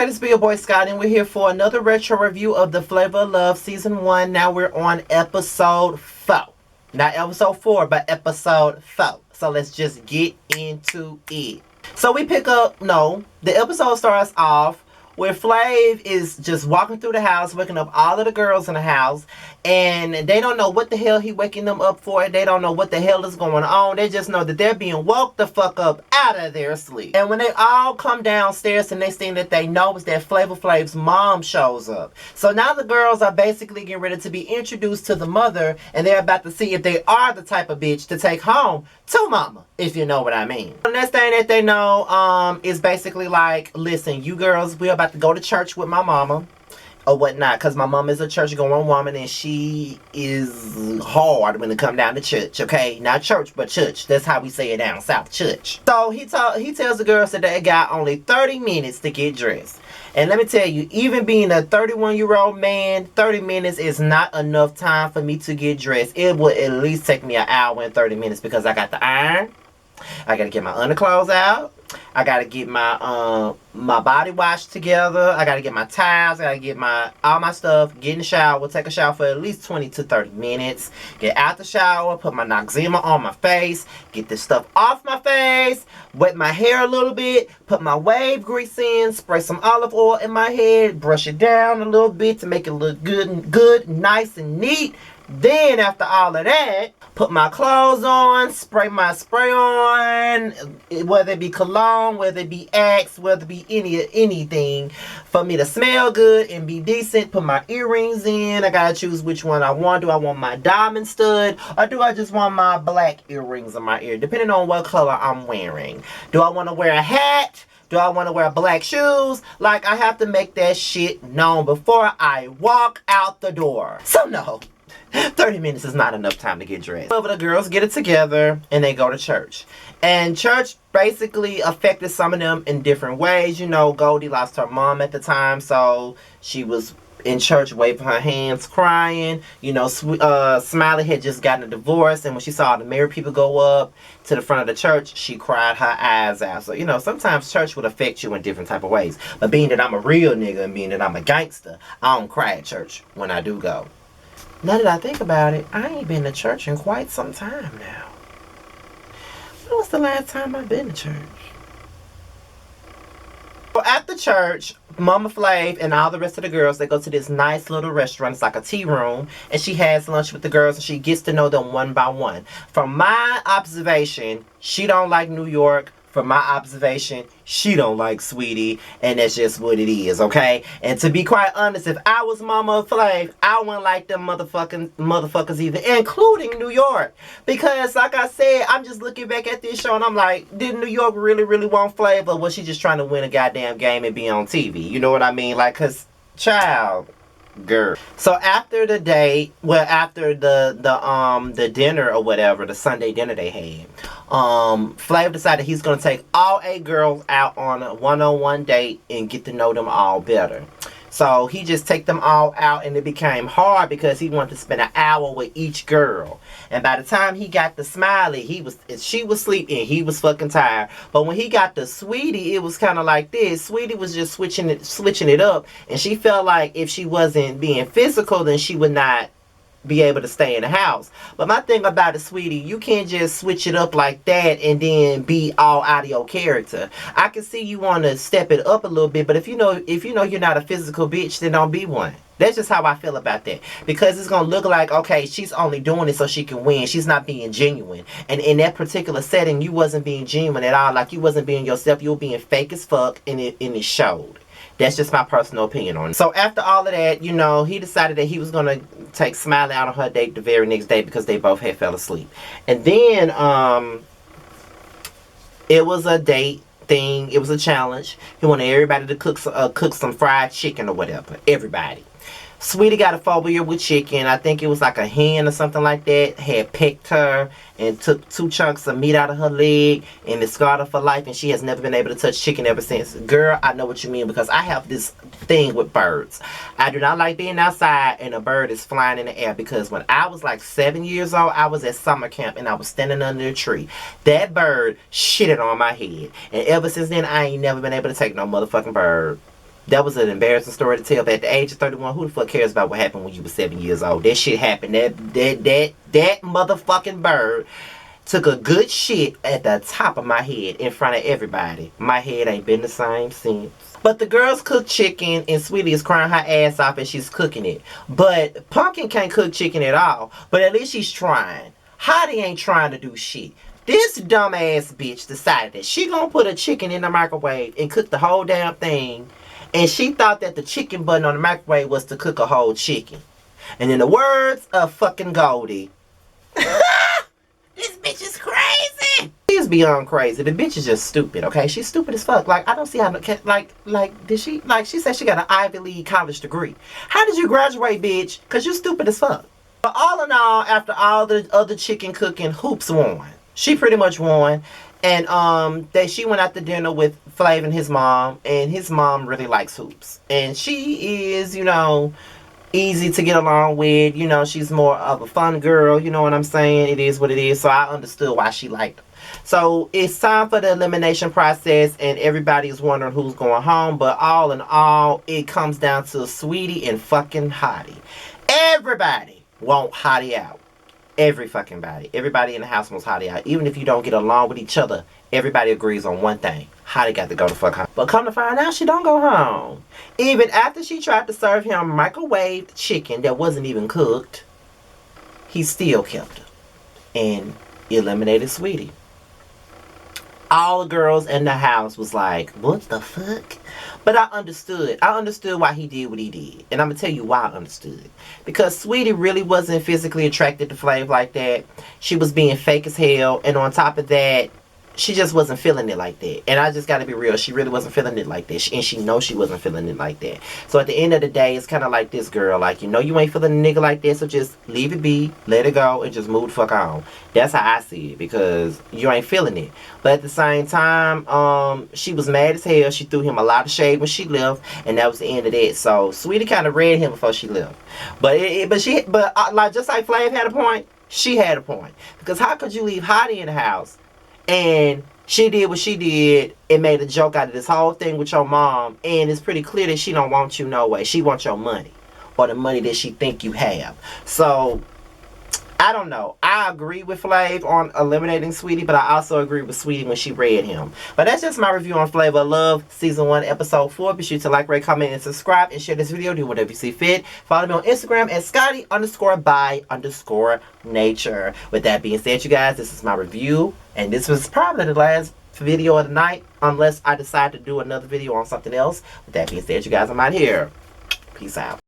this be your boy Scott, and we're here for another retro review of The Flavor of Love Season 1. Now we're on episode 4. Not episode 4, but episode 4. So let's just get into it. So we pick up, the episode starts off where Flav is just walking through the house, waking up all of the girls in the house, and they don't know what the hell he waking them up for. They don't know what the hell is going on. They just know that they're being woke the fuck up out of their sleep. And when they all come downstairs, the next thing that they know is that Flavor Flav's mom shows up. So now the girls are basically getting ready to be introduced to the mother, and they're about to see if they are the type of bitch to take home to mama, if you know what I mean. The next thing that they know is basically like, listen, you girls, we're about to go to church with my mama or whatnot, because my mom is a church going woman and she is hard when it come down to church, okay? Not church, but church. That's how we say it down south, church. So he tells the girls that they got only 30 minutes to get dressed. And let me tell you, even being a 31-year-old man, 30 minutes is not enough time for me to get dressed. It would at least take me an hour and 30 minutes because I got the iron. I got to get my underclothes out. I got to get my my body wash together. I got to get my towels. I got to get all my stuff. Get in the shower. Take a shower for at least 20 to 30 minutes. Get out the shower. Put my Noxzema on my face. Get this stuff off my face. Wet my hair a little bit. Put my wave grease in. Spray some olive oil in my head. Brush it down a little bit to make it look good, nice and neat. Then after all of that, put my clothes on, spray my spray on, whether it be cologne, whether it be Axe, whether it be anything, for me to smell good and be decent. Put my earrings in. I gotta choose which one I want. Do I want my diamond stud, or do I just want my black earrings in my ear, depending on what color I'm wearing? Do I want to wear a hat? Do I want to wear black shoes? Like, I have to make that shit known before I walk out the door. So no, 30 minutes is not enough time to get dressed. However, the girls get it together and they go to church. And church basically affected some of them in different ways. You know, Goldie lost her mom at the time, so she was in church waving her hands, crying. You know, Smiley had just gotten a divorce, and when she saw the married people go up to the front of the church, she cried her eyes out. So, you know, sometimes church would affect you in different type of ways. But being that I'm a real nigga and being that I'm a gangster, I don't cry at church when I do go. Now that I think about it, I ain't been to church in quite some time now. When was the last time I've been to church? So after church, Mama Flav and all the rest of the girls, they go to this nice little restaurant. It's like a tea room. And she has lunch with the girls and she gets to know them one by one. From my observation, she don't like New York. From my observation, she don't like Sweetie, and that's just what it is, okay? And to be quite honest, if I was Mama Flav, I wouldn't like them motherfuckers either, including New York. Because, like I said, I'm just looking back at this show, and I'm like, did New York really want Flav, or was she just trying to win a goddamn game and be on TV? You know what I mean? Like, cause, child, girl. So after the date, well, after the dinner or whatever, the Sunday dinner they had, Flav decided he's going to take all 8 girls out on a one-on-one date and get to know them all better. So he just take them all out, and it became hard because he wanted to spend an hour with each girl. And by the time he got to Smiley, she was sleeping, he was fucking tired. But when he got to Sweetie, it was kind of like this. Sweetie was just switching it up, and she felt like if she wasn't being physical, then she would not be able to stay in the house. But my thing about it, Sweetie, you can't just switch it up like that and then be all out of your character. I can see you want to step it up a little bit, but if you know you're not a physical bitch, then don't be one. That's just how I feel about that. Because it's going to look like, okay, she's only doing it so she can win. She's not being genuine. And in that particular setting, you wasn't being genuine at all. Like, you wasn't being yourself. You were being fake as fuck, and it showed. That's just my personal opinion on it. So after all of that, you know, he decided that he was going to take Smiley out on her date the very next day because they both had fell asleep. And then it was a date thing. It was a challenge. He wanted everybody to cook some fried chicken or whatever. Everybody. Sweetie got a phobia with chicken. I think it was like a hen or something like that. Had picked her and took 2 chunks of meat out of her leg, and it scarred her for life, and she has never been able to touch chicken ever since. Girl, I know what you mean, because I have this thing with birds. I do not like being outside and a bird is flying in the air, because when I was like 7 years old, I was at summer camp and I was standing under a tree. That bird shitted on my head, and ever since then, I ain't never been able to take no motherfucking bird That was an embarrassing story to tell. But at the age of 31, who the fuck cares about what happened when you were 7 years old? That shit happened. That motherfucking bird took a good shit at the top of my head in front of everybody. My head ain't been the same since. But the girls cook chicken and Sweetie is crying her ass off as she's cooking it. But Pumpkin can't cook chicken at all. But at least she's trying. Hottie ain't trying to do shit. This dumbass bitch decided that she gonna put a chicken in the microwave and cook the whole damn thing. And she thought that the chicken button on the microwave was to cook a whole chicken. And in the words of fucking Goldie, this bitch is crazy. She's beyond crazy. The bitch is just stupid, okay? She's stupid as fuck. Like, I don't see how, did she, she said she got an Ivy League college degree. How did you graduate, bitch? Because you stupid as fuck. But all in all, after all the other chicken cooking, Hoops won. She pretty much won. And she went out to dinner with Flav and his mom. And his mom really likes Hoops. And she is, easy to get along with. She's more of a fun girl. You know what I'm saying? It is what it is. So I understood why she liked him. So it's time for the elimination process. And everybody is wondering who's going home. But all in all, it comes down to Sweetie and fucking Hottie. Everybody want Hottie out. Every fucking body. Everybody in the house wants Hottie out. Even if you don't get along with each other, everybody agrees on one thing. Hottie got to go the fuck home. But come to find out, she don't go home. Even after she tried to serve him microwaved chicken that wasn't even cooked, he still kept her. And eliminated Sweetie. All the girls in the house was like, what the fuck? But I understood. I understood why he did what he did. And I'm going to tell you why I understood. Because Sweetie really wasn't physically attracted to Flav like that. She was being fake as hell. And on top of that, she just wasn't feeling it like that. And I just got to be real. She really wasn't feeling it like that. And she knows she wasn't feeling it like that. So at the end of the day, it's kind of like this girl. Like, you ain't feeling a nigga like that. So just leave it be. Let it go. And just move the fuck on. That's how I see it. Because you ain't feeling it. But at the same time, she was mad as hell. She threw him a lot of shade when she left. And that was the end of that. So Sweetie kind of read him before she left. But just like Flav had a point, she had a point. Because how could you leave Hottie in the house? And she did what she did and made a joke out of this whole thing with your mom. And it's pretty clear that she don't want you no way. She wants your money. Or the money that she think you have. So, I don't know. I agree with Flav on eliminating Sweetie. But I also agree with Sweetie when she read him. But that's just my review on Flavor of Love Season 1, Episode 4. Be sure to like, rate, comment, and subscribe. And share this video. Do whatever you see fit. Follow me on Instagram at Scotty_by_nature. With that being said, you guys, this is my review. And this was probably the last video of the night. Unless I decide to do another video on something else. With that being said, you guys, I'm out here. Peace out.